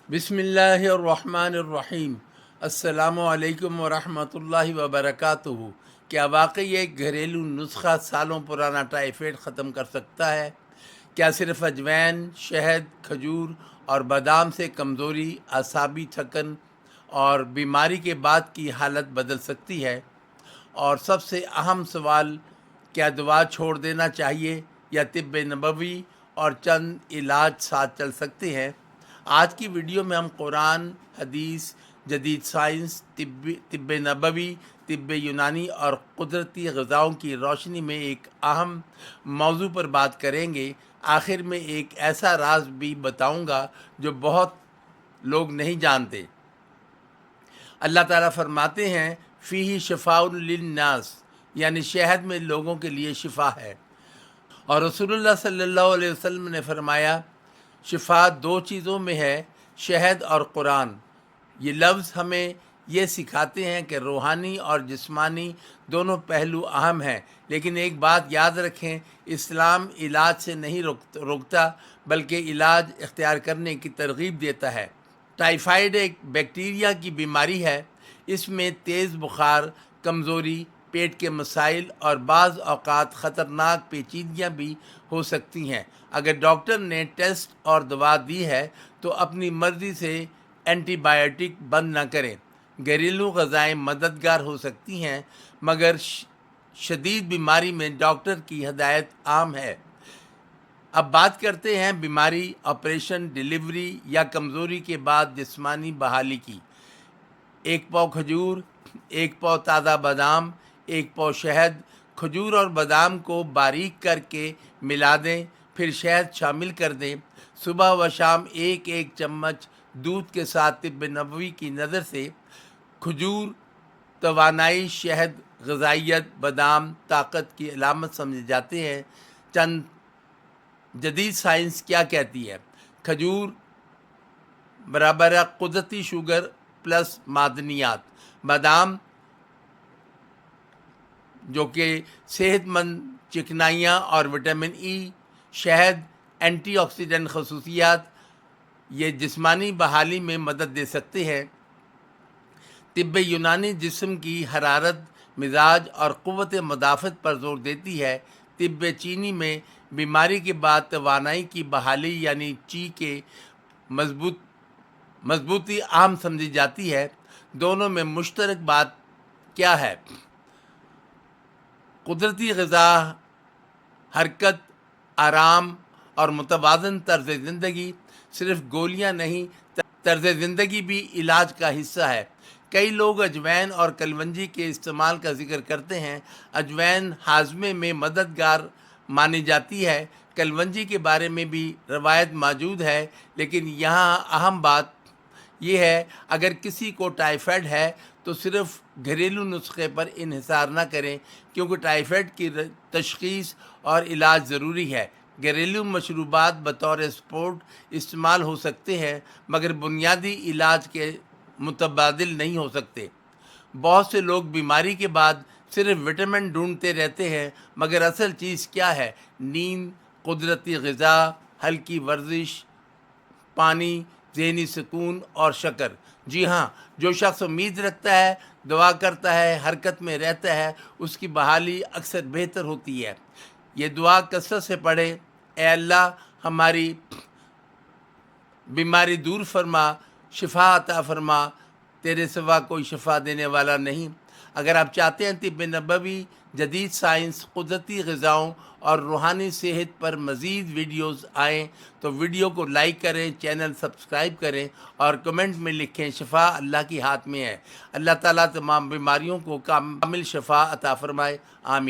बिस्मिल्लाहिर्रहमानिर्रहीम। अस्सलामु अलैकुम वरहमतुल्लाहि वबरकातुहू। क्या वाकई एक घरेलू नुस्खा सालों पुराना टाइफाइड ख़त्म कर सकता है? क्या सिर्फ अजवाइन, शहद, खजूर और बादाम से कमज़ोरी, असाबी थकन और बीमारी के बाद की हालत बदल सकती है? और सबसे अहम सवाल, क्या दवा छोड़ देना चाहिए या तिब्ब नबवी और चंद इलाज साथ चल सकते हैं? आज की वीडियो में हम कुरान, हदीस, जदीद साइंस, तिब्ब नबवी, तिब्ब यूनानी और कुदरती ग़िज़ाओं की रोशनी में एक अहम मौजू पर बात करेंगे। आखिर में एक ऐसा राज भी बताऊंगा जो बहुत लोग नहीं जानते। अल्लाह ताला फरमाते हैं, फ़ीही शिफ़ाउन लिन्नास, यानी शहद में लोगों के लिए शिफा है। और रसूलुल्लाह सल्लल्लाहु अलैहि वसल्लम ने फरमाया, शिफा दो चीज़ों में है, शहद और कुरान। ये लफ्ज़ हमें ये सिखाते हैं कि रूहानी और जिस्मानी दोनों पहलू अहम हैं। लेकिन एक बात याद रखें, इस्लाम इलाज से नहीं रोकता बल्कि इलाज इख्तियार करने की तरगीब देता है। टाइफाइड एक बैक्टीरिया की बीमारी है। इसमें तेज़ बुखार, कमज़ोरी, पेट के मसाइल और बाज़ औक़ात ख़तरनाक पेचीदगियाँ भी हो सकती हैं। अगर डॉक्टर ने टेस्ट और दवा दी है तो अपनी मर्ज़ी से एंटीबायोटिक बंद न करें। घरेलू ग़िज़ाएँ मददगार हो सकती हैं, मगर शदीद बीमारी में डॉक्टर की हिदायत आम है। अब बात करते हैं बीमारी, ऑपरेशन, डिलीवरी या कमज़ोरी के बाद जिस्मानी बहाली की। एक पाव खजूर, एक पाव ताज़ा बादाम, एक पाव शहद। खजूर और बादाम को बारीक करके मिला दें, फिर शहद शामिल कर दें। सुबह व शाम एक एक चम्मच दूध के साथ। तिब्ब नबवी की नज़र से खजूर तवानाई, शहद ग़िज़ाइयत, बादाम ताकत की अलामत समझे जाते हैं। चंद जदीद साइंस क्या कहती है? खजूर बराबर है कुदरती शुगर प्लस मादनियात। बादाम जो कि सेहतमंद चिकनाइयाँ और विटामिन ई। शहद एंटीऑक्सीडेंट खसूसियात, ये जिस्मानी बहाली में मदद दे सकते हैं। तिब्ब यूनानी जिस्म की हरारत, मिजाज और क़ुव्वत मुदाफ़त पर जोर देती है। तिब्ब चीनी में बीमारी के बाद तवानाई की बहाली यानी ची के मजबूती आम समझी जाती है। दोनों में मुश्तरक बात क्या है? कुदरती ग़िज़ा, हरकत, आराम और मुतवाज़न तर्ज़ ज़िंदगी। सिर्फ गोलियां नहीं, तर्ज़ ज़िंदगी भी इलाज का हिस्सा है। कई लोग अजवाइन और कलवंजी के इस्तेमाल का जिक्र करते हैं। अजवाइन हाजमे में मददगार मानी जाती है। कलवंजी के बारे में भी रवायत मौजूद है, लेकिन यहाँ अहम बात यह है, अगर किसी को टाइफाइड है तो सिर्फ घरेलू नुस्खे पर इन्हिसार न करें, क्योंकि टाइफाइड की तशख़ीस और इलाज ज़रूरी है। घरेलू मशरूबात बतौर सपोर्ट इस्तेमाल हो सकते हैं, मगर बुनियादी इलाज के मुतबादिल नहीं हो सकते। बहुत से लोग बीमारी के बाद सिर्फ विटामिन ढूंढते रहते हैं, मगर असल चीज़ क्या है? नींद, कुदरती ग़िज़ा, हल्की वर्जिश, पानी, ज़हनी सुकून और शक्र। जी हाँ, जो शख्स उम्मीद रखता है, दुआ करता है, हरकत में रहता है, उसकी बहाली अक्सर बेहतर होती है। ये दुआ कसरत से पढ़े, ए अल्लाह हमारी बीमारी दूर फरमा, शिफा अता फरमा, तेरे सिवा कोई शिफा देने वाला नहीं। अगर आप चाहते हैं तिब्ब नबवी, जदीद साइंस, कुदरती ग़िज़ाओं और रूहानी सेहत पर मज़ीद वीडियोज़ आएँ तो वीडियो को लाइक करें, चैनल सब्सक्राइब करें और कमेंट में लिखें, शिफा अल्लाह के हाथ में है। अल्लाह ताला तमाम बीमारियों को कामिल शिफा अता फ़रमाए। आमीन।